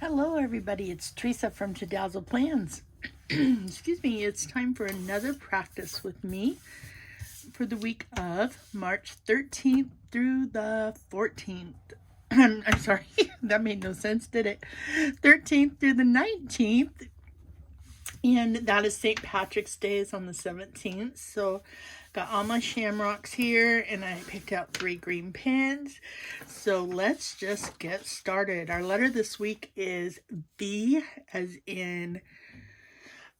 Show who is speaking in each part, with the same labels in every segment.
Speaker 1: Hello everybody, it's Teresa from Dazzle Plans. Excuse me, it's time for another practice with me for the week of March 13th through the 14th. I'm sorry, that made no sense, did it? 13th through the 19th. And that is St. Patrick's Day is on the 17th. So got all my shamrocks here and I picked out 3 green pens. So let's just get started. Our letter this week is V as in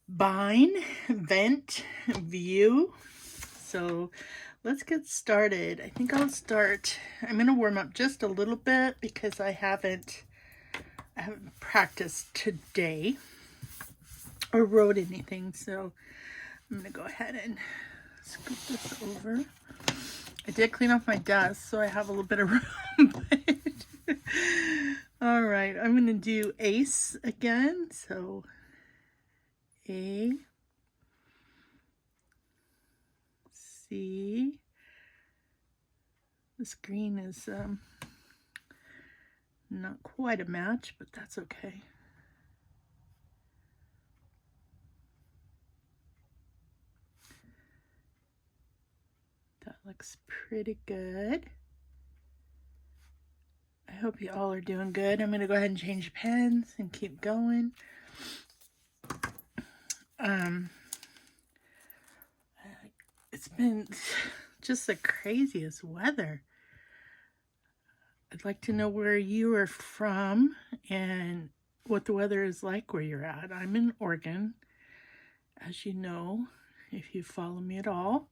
Speaker 1: vine, vent, view. So let's get started. I think I'll start. I'm going to warm up just a little bit because I haven't practiced today or wrote anything, so I'm gonna go ahead and scoop this over. I did clean off my desk, so I have a little bit of room. All right, I'm gonna do ace again. So A, C. This green is not quite a match, but that's okay. That looks pretty good. I hope you all are doing good. I'm going to go ahead and change pens and keep going. It's been just the craziest weather. I'd like to know where you are from and what the weather is like where you're at. I'm in Oregon, as you know, if you follow me at all.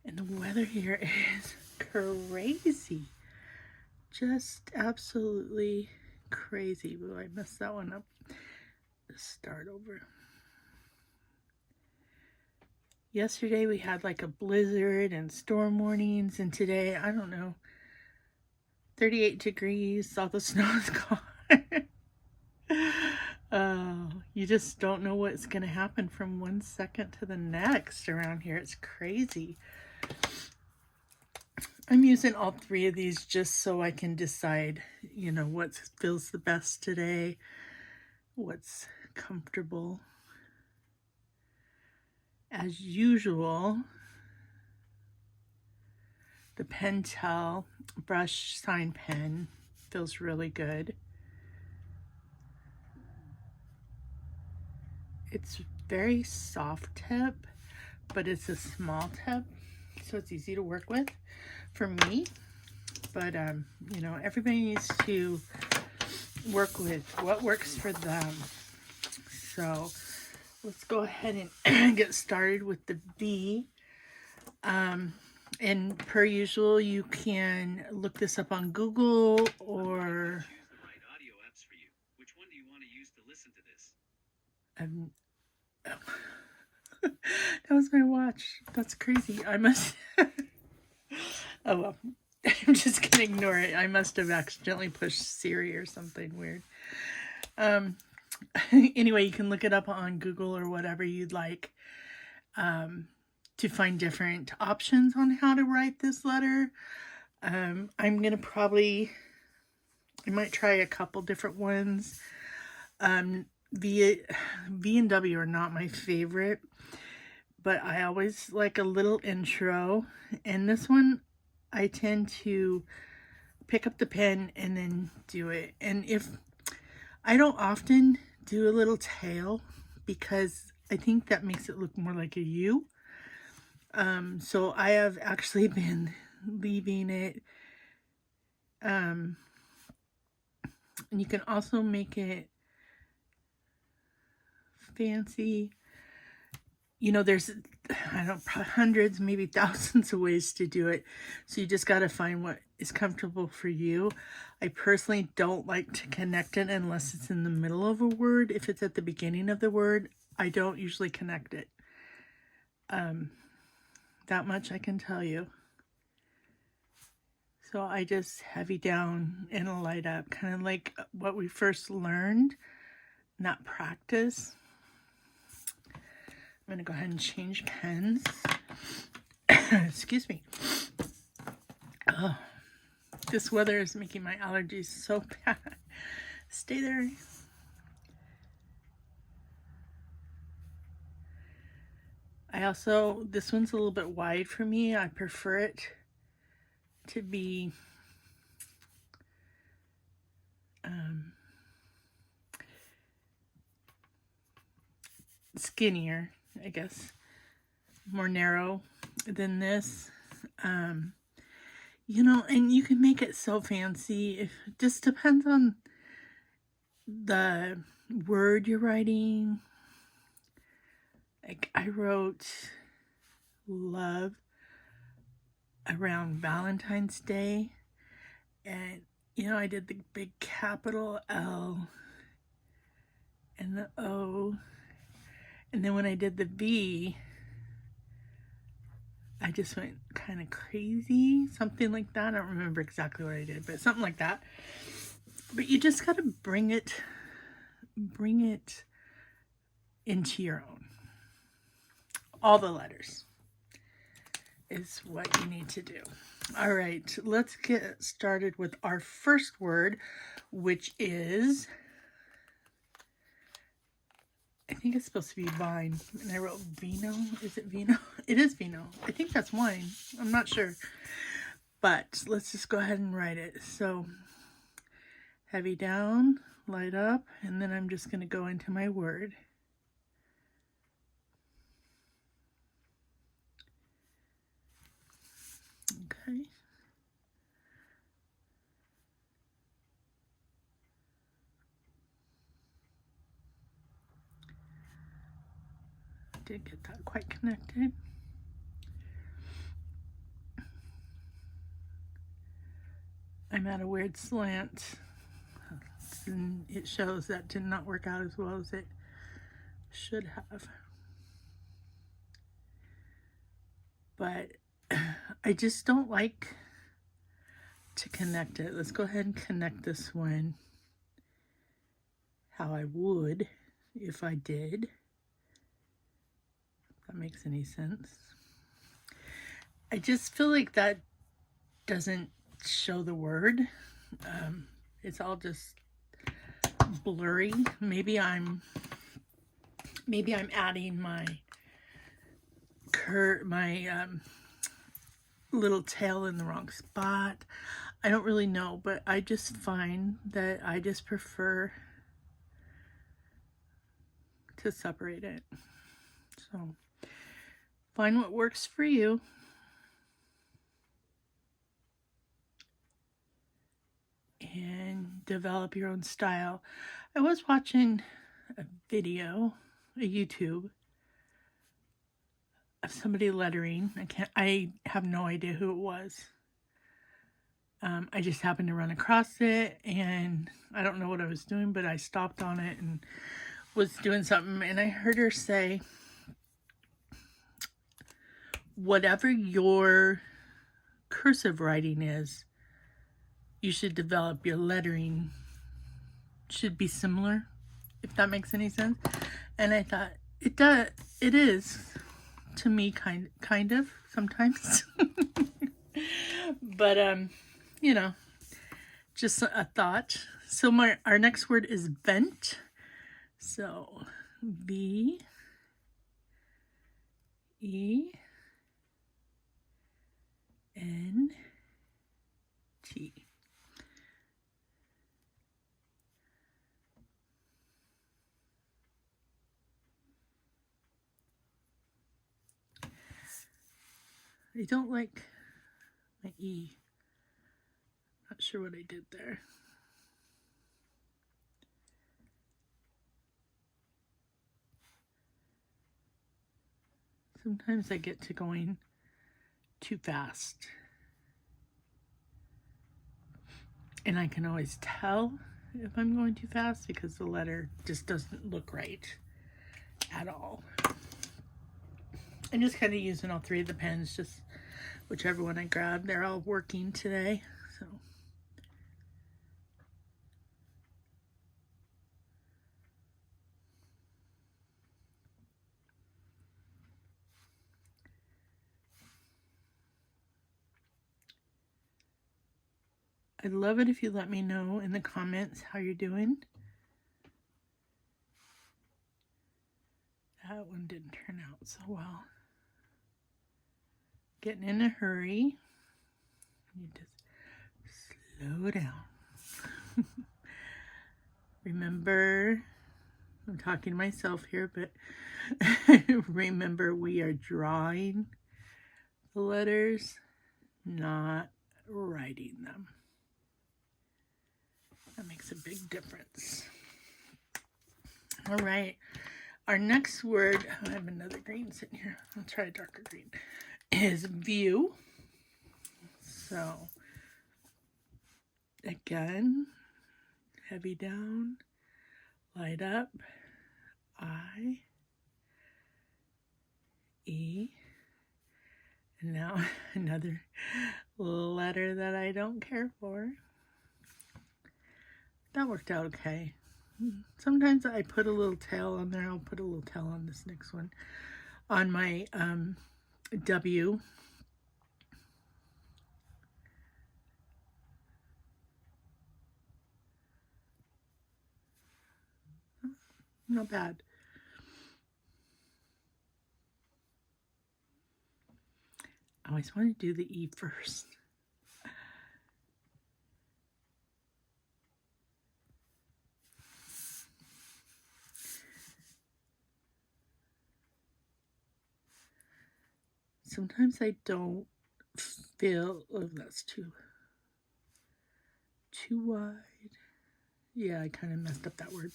Speaker 1: And the weather here is crazy. Just absolutely crazy. Well, I messed that one up. Let's start over. Yesterday we had like a blizzard and storm warnings, and today, I don't know, 38 degrees, all the snow is gone. You just don't know what's going to happen from one second to the next around here. It's crazy. I'm using all 3 of these just so I can decide, what feels the best today, what's comfortable. As usual, the Pentel brush sign pen feels really good. It's very soft tip, but it's a small tip, so it's easy to work with for me. But everybody needs to work with what works for them. So let's go ahead and get started with the V. And per usual, you can look this up on Google or
Speaker 2: audio apps for you. Which one do you want to use to listen to this?
Speaker 1: That was my watch. That's crazy. I must. Oh well. I'm just gonna ignore it. I must have accidentally pushed Siri or something weird. Anyway, you can look it up on Google or whatever you'd like to find different options on how to write this letter. I'm gonna I might try a couple different ones. V and W are not my favorite, but I always like a little intro. And this one, I tend to pick up the pen and then do it. And if I don't often do a little tail because I think that makes it look more like a U. So I have actually been leaving it. And you can also make it fancy. There's, hundreds, maybe thousands of ways to do it. So you just got to find what is comfortable for you. I personally don't like to connect it unless it's in the middle of a word. If it's at the beginning of the word, I don't usually connect it. That much I can tell you. So I just heavy down and light up, kind of like what we first learned, not practice. I'm going to go ahead and change pens. Excuse me. Oh, this weather is making my allergies so bad. Stay there. I also, this one's a little bit wide for me. I prefer it to be skinnier, I guess, more narrow than this. You know, and you can make it so fancy. It just depends on the word you're writing. Like I wrote love around Valentine's Day, and you know, I did the big capital L and the O, and then when I did the V, I just went kind of crazy, something like that. I don't remember exactly what I did, but something like that. But you just got to bring it into your own. All the letters is what you need to do. All right, let's get started with our first word, which is, I think it's supposed to be vine, and I wrote vino. Is it vino? It is vino. I think that's wine. I'm not sure. But let's just go ahead and write it. So heavy down, light up, and then I'm just going to go into my word. Okay. Did get that quite connected. I'm at a weird slant, and it shows that did not work out as well as it should have. But I just don't like to connect it. Let's go ahead and connect this one how I would if I did. If that makes any sense. I just feel like that doesn't show the word. It's all just blurry. Maybe I'm adding my little tail in the wrong spot. I don't really know, but I just find that I just prefer to separate it. So find what works for you. And develop your own style. I was watching a video, a YouTube, of somebody lettering. I have no idea who it was. I just happened to run across it, and I don't know what I was doing, but I stopped on it and was doing something, and I heard her say, whatever your cursive writing is, you should develop your lettering should be similar, if that makes any sense. And I thought it is to me kind of sometimes. But you know, just a thought. So our next word is vent. So VENT. I don't like my E. Not sure what I did there. Sometimes I get to going too fast. And I can always tell if I'm going too fast because the letter just doesn't look right at all. I'm just kind of using all three of the pens, just whichever one I grab. They're all working today, so. I'd love it if you let me know in the comments how you're doing. That one didn't turn out so well. Getting in a hurry. You just slow down. Remember, I'm talking to myself here, but remember we are drawing the letters, not writing them. That makes a big difference. All right. Our next word, I have another green sitting here. I'll try a darker green, is view. So, again, heavy down, light up, I, E, and now another letter that I don't care for. That worked out okay. Sometimes I put a little tail on there. I'll put a little tail on this next one. On my W. Not bad. I always want to do the E first. Sometimes I don't feel, oh, that's too wide. Yeah, I kind of messed up that word.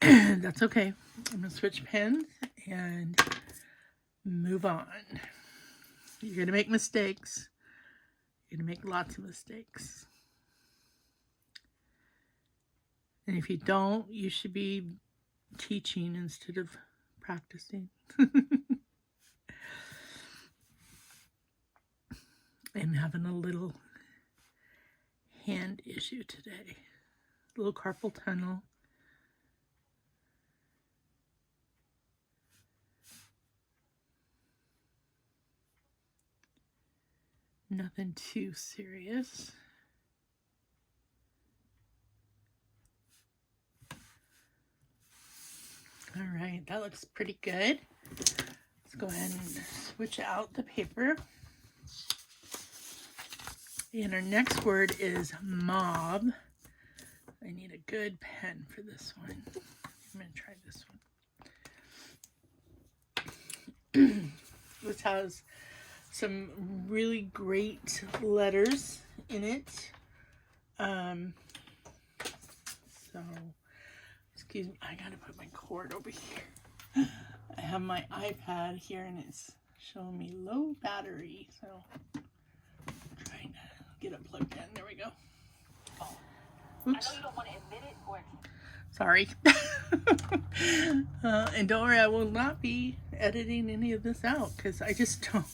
Speaker 1: That's okay. I'm going to switch pens and move on. You're going to make mistakes. You're going to make lots of mistakes. And if you don't, you should be teaching instead of practicing. I'm having a little hand issue today. A little carpal tunnel. Nothing too serious. All right, that looks pretty good. Let's go ahead and switch out the paper. And our next word is mob. I need a good pen for this one. I'm going to try this one. This has some really great letters in it. So, excuse me, I gotta put my cord over here. I have my iPad here and it's showing me low battery, so I'm trying to get it plugged in. There we go. Oops. I know you don't want to admit it or... Sorry. And don't worry, I will not be editing any of this out because I just don't.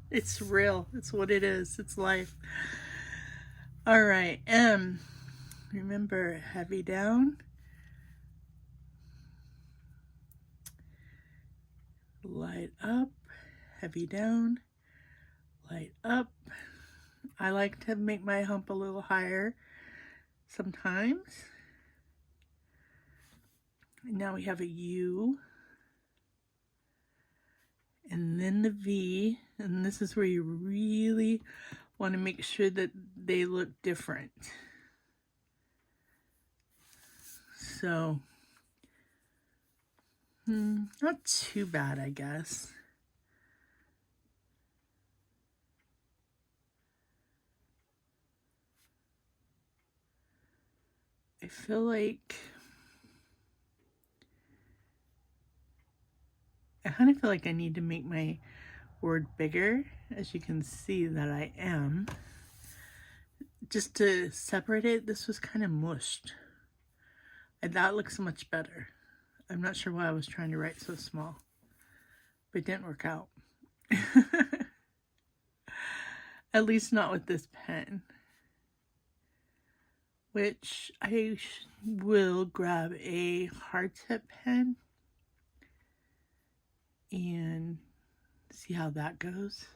Speaker 1: It's real. It's what it is. It's life. All right. M. Remember, heavy down. Light up. Heavy down. Light up. I like to make my hump a little higher sometimes. Now we have a U. And then the V. And this is where you really want to make sure that they look different. So, not too bad, I guess. I feel like I need to make my word bigger, as you can see that I am. Just to separate it, this was kind of mushed. And that looks much better. I'm not sure why I was trying to write so small, but it didn't work out. At least not with this pen. Which I will grab a hardtip pen and see how that goes.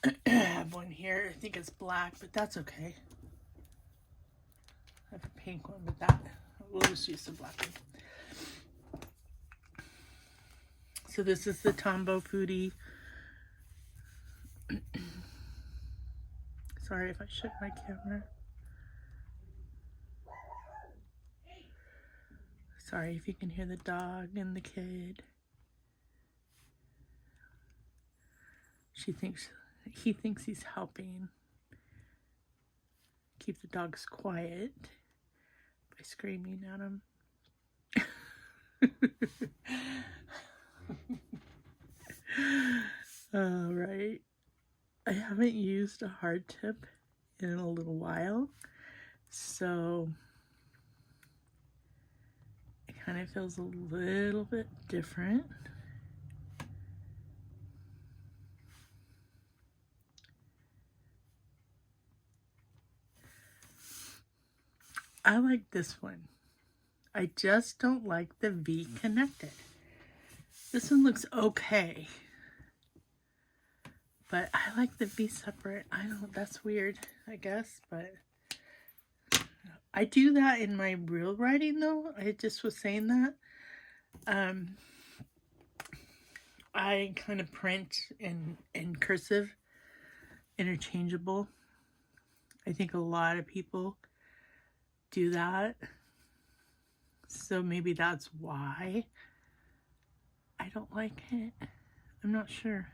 Speaker 1: I have one here. I think it's black, but that's okay. I have a pink one, but that we'll just use the black one. So this is the Tombow Foodie. Sorry if I shook my camera. Sorry if you can hear the dog and the kid. He thinks he's helping keep the dogs quiet by screaming at him. All right. I haven't used a hard tip in a little while, so it kind of feels a little bit different. I like this one. I just don't like the V connected. This one looks okay, but I like the V separate. I don't, that's weird, I guess, but I do that in my real writing though. I just was saying that. I kind of print in cursive, interchangeable. I think a lot of people do that. So maybe that's why I don't like it. I'm not sure.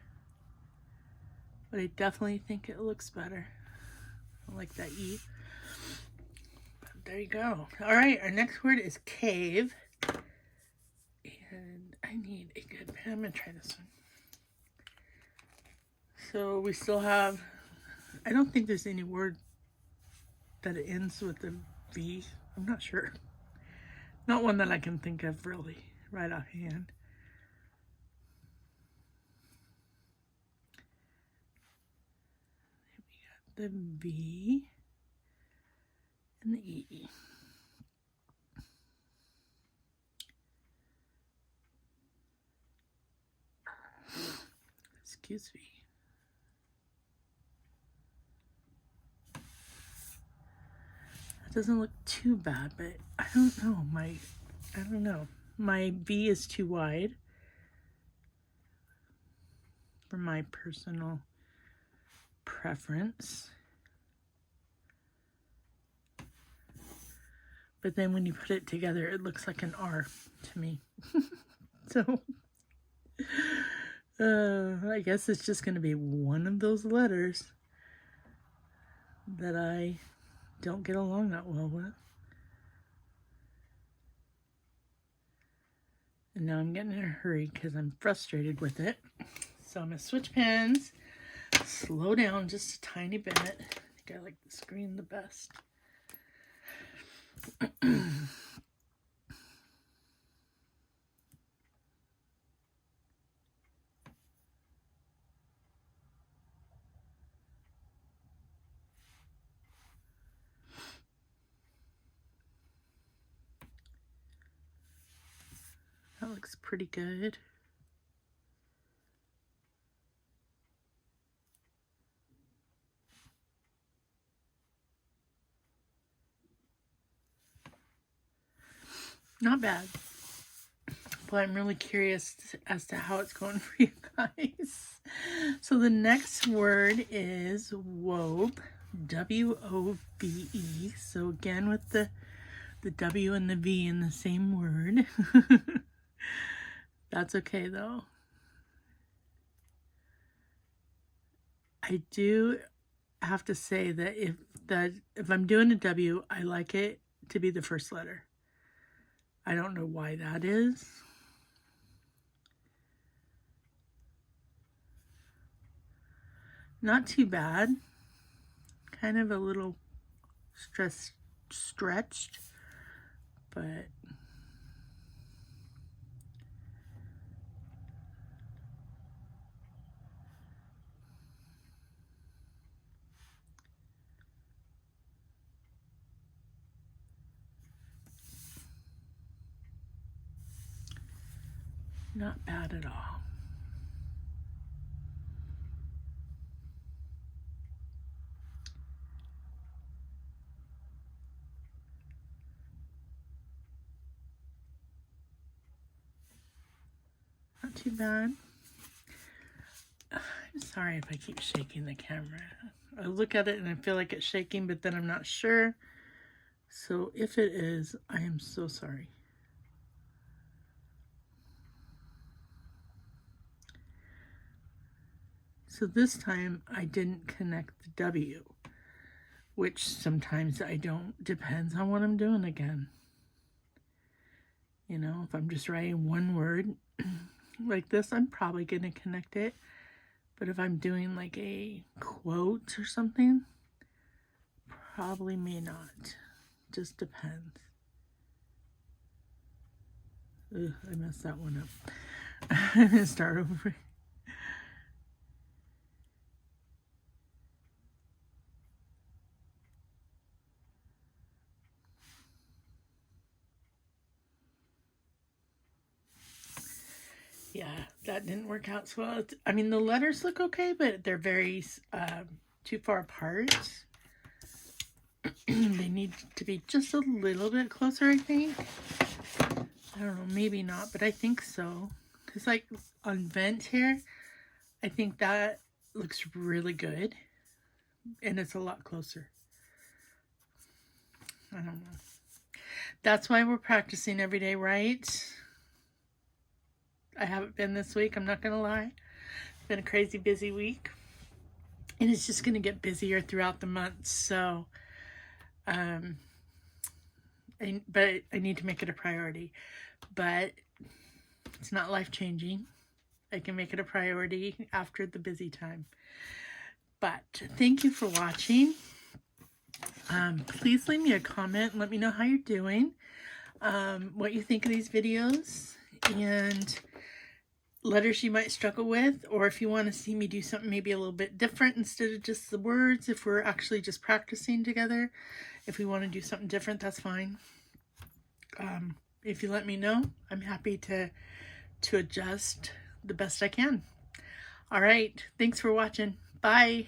Speaker 1: But I definitely think it looks better. I like that E. But there you go. All right, our next word is cave. And I need a good pen. I'm going to try this one. So we still have, I don't think there's any word that ends with a V. I'm not sure. Not one that I can think of really right offhand. We got the V and the E. Excuse me. That doesn't look too bad, but I don't know. I don't know. My V is too wide for my personal preference. But then when you put it together, it looks like an R to me. So, I guess it's just going to be one of those letters that I don't get along that well with. And now I'm getting in a hurry because I'm frustrated with it. So I'm going to switch pens, slow down just a tiny bit. I think I like the screen the best. That looks pretty good. Not bad. But I'm really curious as to how it's going for you guys. So the next word is wobe. W-O-B-E. So again with the W and the V in the same word. That's okay though. I do have to say that if I'm doing a W, I like it to be the first letter. I don't know why that is. Not too bad. Kind of a little stretched, but not bad at all. Not too bad. I'm sorry if I keep shaking the camera. I look at it and I feel like it's shaking, but then I'm not sure. So if it is, I am so sorry. So this time I didn't connect the W, which sometimes I don't. Depends on what I'm doing again. You know, if I'm just writing one word like this, I'm probably going to connect it. But if I'm doing like a quote or something, probably may not. Just depends. Ugh, I messed that one up. I'm going to start over. Yeah, that didn't work out so well. I mean, the letters look okay, but they're very too far apart. They need to be just a little bit closer, I think. I don't know, maybe not, but I think so. Because like on vent here, I think that looks really good. And it's a lot closer. I don't know. That's why we're practicing every day, right? I haven't been this week, I'm not going to lie. It's been a crazy busy week. And it's just going to get busier throughout the month. So, but I need to make it a priority. But it's not life-changing. I can make it a priority after the busy time. But thank you for watching. Please leave me a comment and let me know how you're doing, what you think of these videos, and letters you might struggle with, or if you want to see me do something maybe a little bit different instead of just the words, if we're actually just practicing together. If we want to do something different, that's fine. If you let me know, I'm happy to adjust the best I can. All right, thanks for watching. Bye.